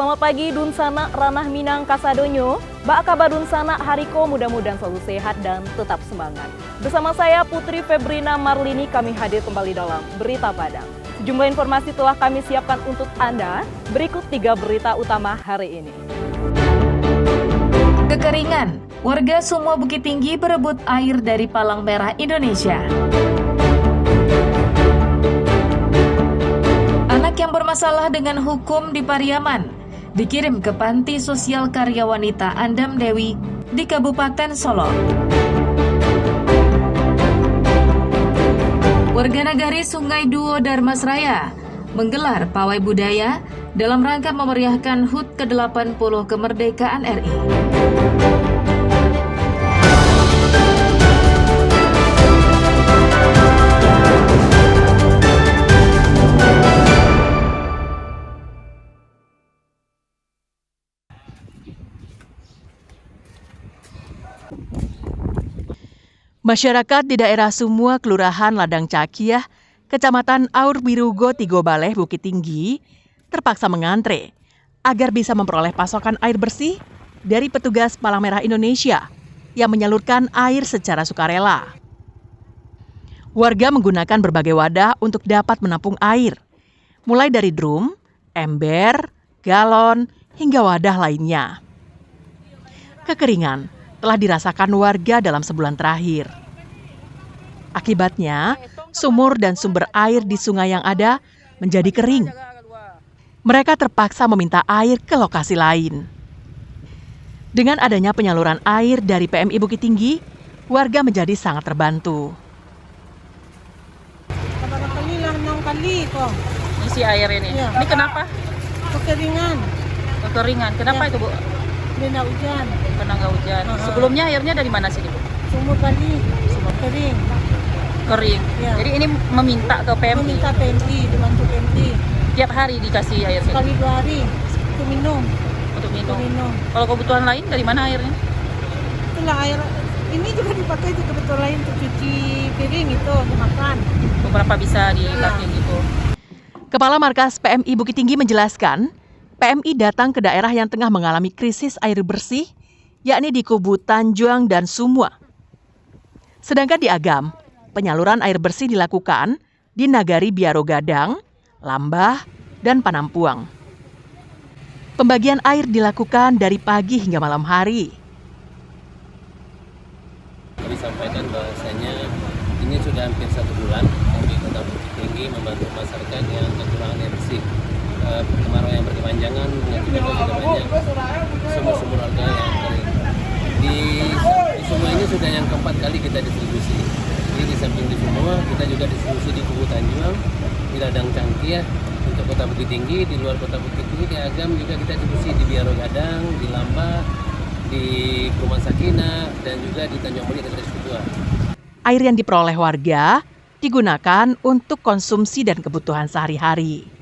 Selamat pagi Dunsana Ranah Minang Kasadonyo. Bak kabar Dunsana Hariko, mudah-mudahan selalu sehat dan tetap semangat. Bersama saya Putri Febrina Marlini, kami hadir kembali dalam Berita Padang. Sejumlah informasi telah kami siapkan untuk Anda. Berikut 3 berita utama hari ini. Kekeringan. Warga Sumua Bukit Tinggi berebut air dari Palang Merah Indonesia. Anak yang bermasalah dengan hukum di Pariaman dikirim ke Panti Sosial Karya Wanita Andam Dewi di Kabupaten Solo. Warga Nagari Sungai Duo Darmasraya menggelar pawai budaya dalam rangka memeriahkan HUT ke-80 kemerdekaan RI. Masyarakat di daerah Sumua, Kelurahan Ladang Cakiah, Kecamatan Aur Birugo, Tigobaleh, Bukit Tinggi, terpaksa mengantre agar bisa memperoleh pasokan air bersih dari petugas Palang Merah Indonesia yang menyalurkan air secara sukarela. Warga menggunakan berbagai wadah untuk dapat menampung air, mulai dari drum, ember, galon, hingga wadah lainnya. Kekeringan telah dirasakan warga dalam sebulan terakhir. Akibatnya, sumur dan sumber air di sungai yang ada menjadi kering. Mereka terpaksa meminta air ke lokasi lain. Dengan adanya penyaluran air dari PMI Bukit Tinggi, warga menjadi sangat terbantu. Kali lang 6 kali kok. Isi air ini. Ya. Ini kenapa? Kekeringan. Kekeringan. Kenapa Ya. itu, Bu? Kena hujan. Karena nggak hujan. Sebelumnya airnya dari mana sih, Bu? Sumur kali. Sumur kering. Kering. Ya. Jadi ini meminta ke PMI. Meminta PMI, dibantu PMI. Tiap hari dikasih air sini Sekali 2 hari untuk minum. untuk minum. Untuk minum. Kalau kebutuhan lain dari mana airnya? Itulah air. Ini juga dipakai untuk kebetulan lain untuk cuci piring itu, untuk makan. Beberapa bisa dipakai gitu. Kepala Markas PMI Bukit Tinggi menjelaskan, PMI datang ke daerah yang tengah mengalami krisis air bersih, yakni di Kubu Tanjuang dan Sumua. Sedangkan di Agam, penyaluran air bersih dilakukan di Nagari Biaro Gadang, Lambah, dan Panampuang. Pembagian air dilakukan dari pagi hingga malam hari. Kami sampaikan bahwasanya ini sudah hampir 1 bulan kami Kota Bukit Tinggi membantu masyarakat yang kekurangan air bersih. Kemarau yang berkepanjangan mengakibatkan sudah banyak sumur-sumur warga yang kering. Di semua ini sudah yang keempat kali kita distribusi. Jadi di samping di semua kita juga distribusi di Kubu Tanjuang, di Ladang Cangkiah untuk Kota Bukit Tinggi, di luar Kota Bukit Tinggi di Agam juga kita distribusi di Biaro Gadang, di Lambah, di Perumahan Sakinah, dan juga di Tanjung Mulia dan Kedua. Air yang diperoleh warga digunakan untuk konsumsi dan kebutuhan sehari-hari.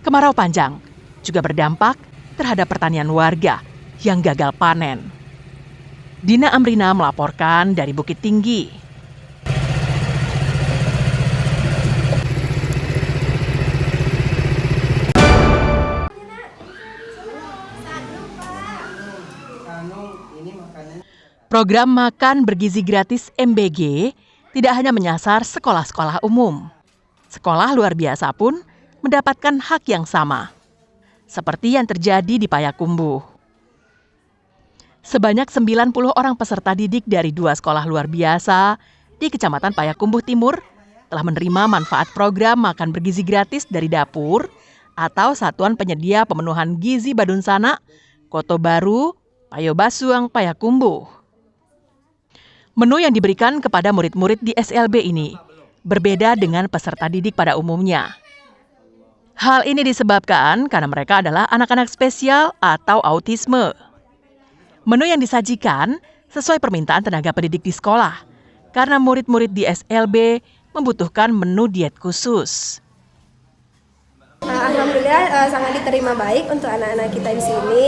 Kemarau panjang juga berdampak terhadap pertanian warga yang gagal panen. Dina Amrina melaporkan dari Bukit Tinggi. Program Makan Bergizi Gratis MBG tidak hanya menyasar sekolah-sekolah umum. Sekolah luar biasa pun mendapatkan hak yang sama, seperti yang terjadi di Payakumbuh. Sebanyak 90 orang peserta didik dari 2 sekolah luar biasa di Kecamatan Payakumbuh Timur telah menerima manfaat program Makan Bergizi Gratis dari dapur atau Satuan Penyedia Pemenuhan Gizi Badunsana, Koto Baru, Payobasuang, Payakumbuh. Menu yang diberikan kepada murid-murid di SLB ini berbeda dengan peserta didik pada umumnya. Hal ini disebabkan karena mereka adalah anak-anak spesial atau autisme. Menu yang disajikan sesuai permintaan tenaga pendidik di sekolah, karena murid-murid di SLB membutuhkan menu diet khusus. Alhamdulillah sangat diterima baik untuk anak-anak kita di sini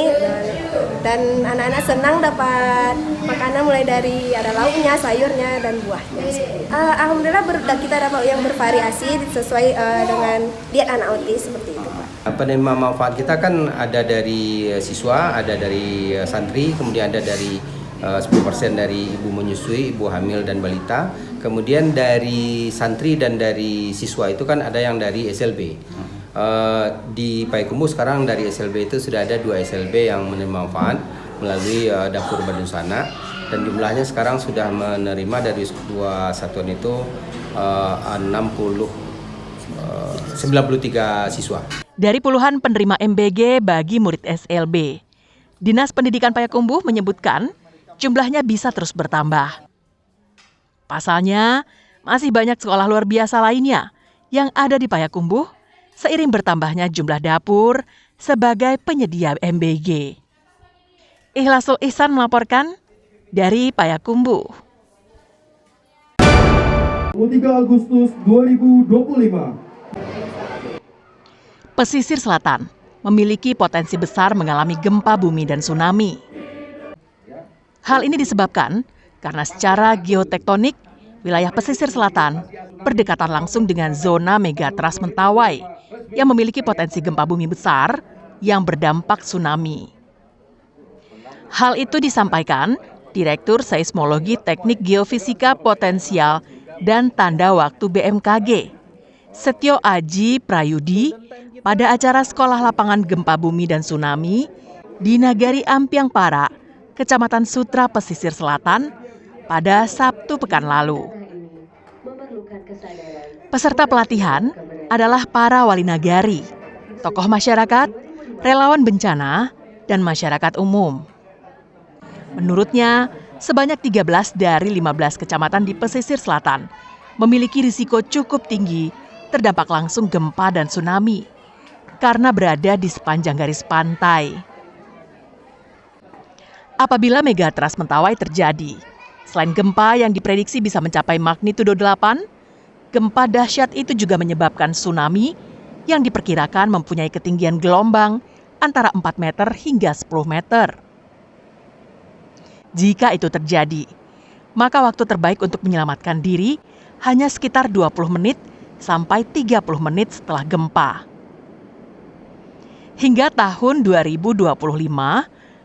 dan anak-anak senang dapat makanan mulai dari ada lauknya, sayurnya dan buahnya. Alhamdulillah kita dapat yang bervariasi sesuai dengan diet anak autis seperti itu, Pak. Penerima manfaat kita kan ada dari siswa, ada dari santri, kemudian ada dari 10% dari ibu menyusui, ibu hamil dan balita. Kemudian dari santri dan dari siswa itu kan ada yang dari SLB. Di Payakumbuh sekarang dari SLB itu sudah ada 2 SLB yang menerima manfaat melalui dapur Badungsana, dan jumlahnya sekarang sudah menerima dari 2 satuan itu 93 siswa. Dari puluhan penerima MBG bagi murid SLB, Dinas Pendidikan Payakumbuh menyebutkan jumlahnya bisa terus bertambah. Pasalnya, masih banyak sekolah luar biasa lainnya yang ada di Payakumbuh seiring bertambahnya jumlah dapur sebagai penyedia MBG. Ikhlasul Ihsan melaporkan dari Payakumbuh. 3 Agustus 2025. Pesisir selatan memiliki potensi besar mengalami gempa bumi dan tsunami. Hal ini disebabkan karena secara geotektonik, wilayah pesisir selatan berdekatan langsung dengan zona megatrust Mentawai yang memiliki potensi gempa bumi besar yang berdampak tsunami. Hal itu disampaikan Direktur Seismologi Teknik Geofisika Potensial dan Tanda Waktu BMKG, Setio Aji Prayudi, pada acara Sekolah Lapangan Gempa Bumi dan Tsunami di Nagari Ampiang Para, Kecamatan Sutra, Pesisir Selatan, pada Sabtu pekan lalu. Peserta pelatihan adalah para wali nagari, tokoh masyarakat, relawan bencana, dan masyarakat umum. Menurutnya, sebanyak 13 dari 15 kecamatan di pesisir selatan memiliki risiko cukup tinggi terdampak langsung gempa dan tsunami karena berada di sepanjang garis pantai. Apabila megatrust Mentawai terjadi, selain gempa yang diprediksi bisa mencapai magnitudo 8, gempa dahsyat itu juga menyebabkan tsunami yang diperkirakan mempunyai ketinggian gelombang antara 4 meter hingga 10 meter. Jika itu terjadi, maka waktu terbaik untuk menyelamatkan diri hanya sekitar 20 menit sampai 30 menit setelah gempa. Hingga tahun 2025,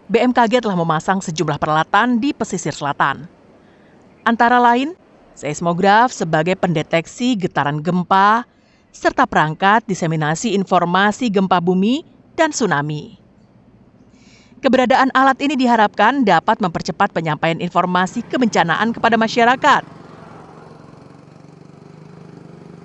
BMKG telah memasang sejumlah peralatan di pesisir selatan. Antara lain, seismograf sebagai pendeteksi getaran gempa, serta perangkat diseminasi informasi gempa bumi dan tsunami. Keberadaan alat ini diharapkan dapat mempercepat penyampaian informasi kebencanaan kepada masyarakat.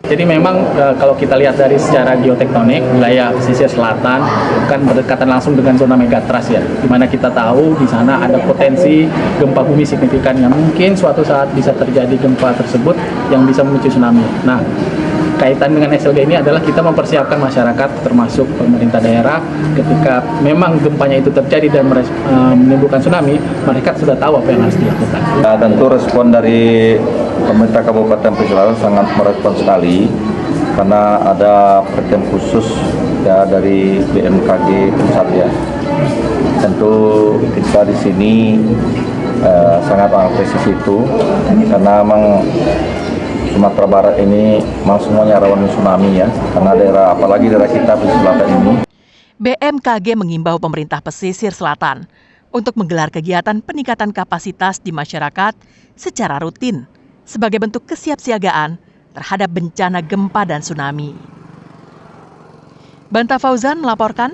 Jadi memang kalau kita lihat dari secara geotektonik, wilayah pesisir selatan kan berdekatan langsung dengan zona megatrust ya, di mana kita tahu di sana ada potensi gempa bumi signifikan yang mungkin suatu saat bisa terjadi gempa tersebut yang bisa memicu tsunami. Nah, kaitan dengan SLB ini adalah kita mempersiapkan masyarakat termasuk pemerintah daerah ketika memang gempanya itu terjadi dan menimbulkan tsunami, mereka sudah tahu apa yang harus dilakukan. Tentu respon dari pemerintah Kabupaten Pesisir Selatan sangat merespon sekali karena ada perhatian khusus ya dari BMKG pusat ya. Tentu kita di sini sangat mengapresiasi itu karena memang Sumatera Barat ini memang semuanya rawan tsunami ya, karena daerah apalagi daerah kita pesisir selatan ini. BMKG mengimbau pemerintah pesisir selatan untuk menggelar kegiatan peningkatan kapasitas di masyarakat secara rutin sebagai bentuk kesiapsiagaan terhadap bencana gempa dan tsunami. Banta Fauzan melaporkan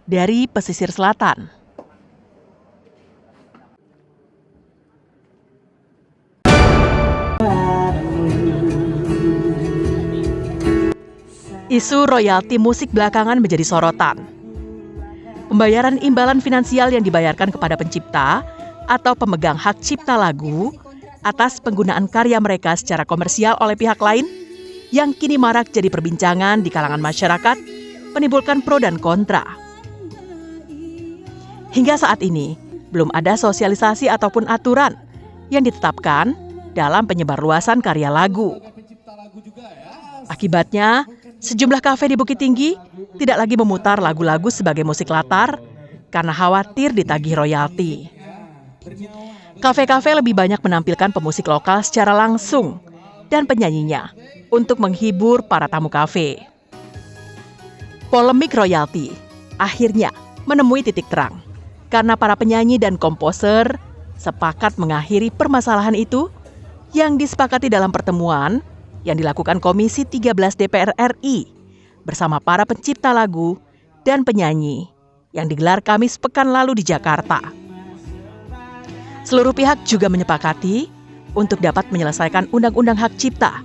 dari pesisir selatan. Isu royalti musik belakangan menjadi sorotan. Pembayaran imbalan finansial yang dibayarkan kepada pencipta atau pemegang hak cipta lagu atas penggunaan karya mereka secara komersial oleh pihak lain yang kini marak jadi perbincangan di kalangan masyarakat, menimbulkan pro dan kontra. Hingga saat ini, belum ada sosialisasi ataupun aturan yang ditetapkan dalam penyebarluasan karya lagu. Akibatnya, sejumlah kafe di Bukit Tinggi tidak lagi memutar lagu-lagu sebagai musik latar karena khawatir ditagih royalti. Kafe-kafe lebih banyak menampilkan pemusik lokal secara langsung dan penyanyinya untuk menghibur para tamu kafe. Polemik royalti akhirnya menemui titik terang karena para penyanyi dan komposer sepakat mengakhiri permasalahan itu yang disepakati dalam pertemuan yang dilakukan Komisi 13 DPR RI bersama para pencipta lagu dan penyanyi yang digelar Kamis pekan lalu di Jakarta. Seluruh pihak juga menyepakati untuk dapat menyelesaikan Undang-Undang Hak Cipta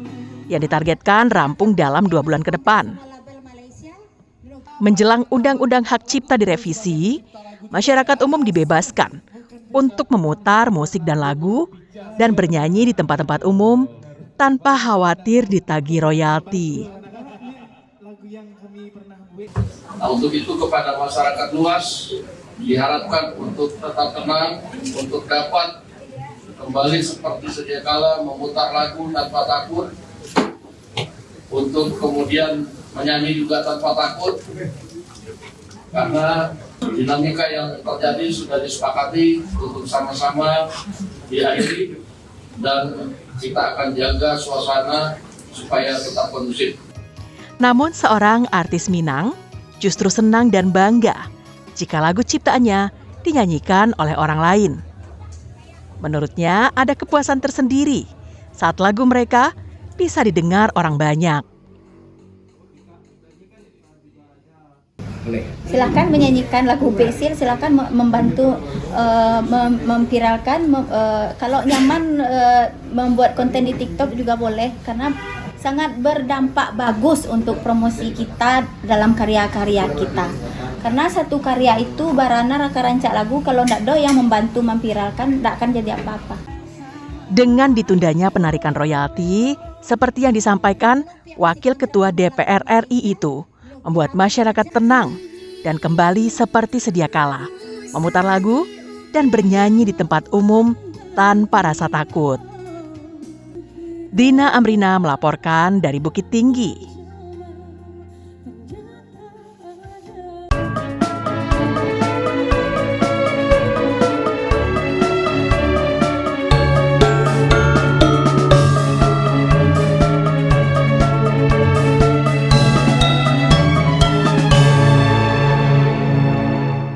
yang ditargetkan rampung dalam 2 bulan ke depan. Menjelang Undang-Undang Hak Cipta direvisi, masyarakat umum dibebaskan untuk memutar musik dan lagu dan bernyanyi di tempat-tempat umum tanpa khawatir ditagih royalti. Nah, untuk itu kepada masyarakat luas diharapkan untuk tetap tenang, untuk dapat kembali seperti sedia kala memutar lagu tanpa takut, untuk kemudian menyanyi juga tanpa takut, karena dinamika yang terjadi sudah disepakati untuk sama-sama diakhiri dan kita akan jaga suasana supaya tetap kondusif. Namun seorang artis Minang justru senang dan bangga jika lagu ciptaannya dinyanyikan oleh orang lain. Menurutnya ada kepuasan tersendiri saat lagu mereka bisa didengar orang banyak. Silakan menyanyikan lagu Beksil, silakan membantu memviralkan. Kalau nyaman membuat konten di TikTok juga boleh, karena sangat berdampak bagus untuk promosi kita dalam karya-karya kita. Karena satu karya itu barana raka rancak lagu, kalau ndak do yang membantu memviralkan ndak akan jadi apa-apa. Dengan ditundanya penarikan royalti, seperti yang disampaikan Wakil Ketua DPR RI itu, membuat masyarakat tenang dan kembali seperti sedia kala, memutar lagu dan bernyanyi di tempat umum tanpa rasa takut. Dina Amrina melaporkan dari Bukit Tinggi.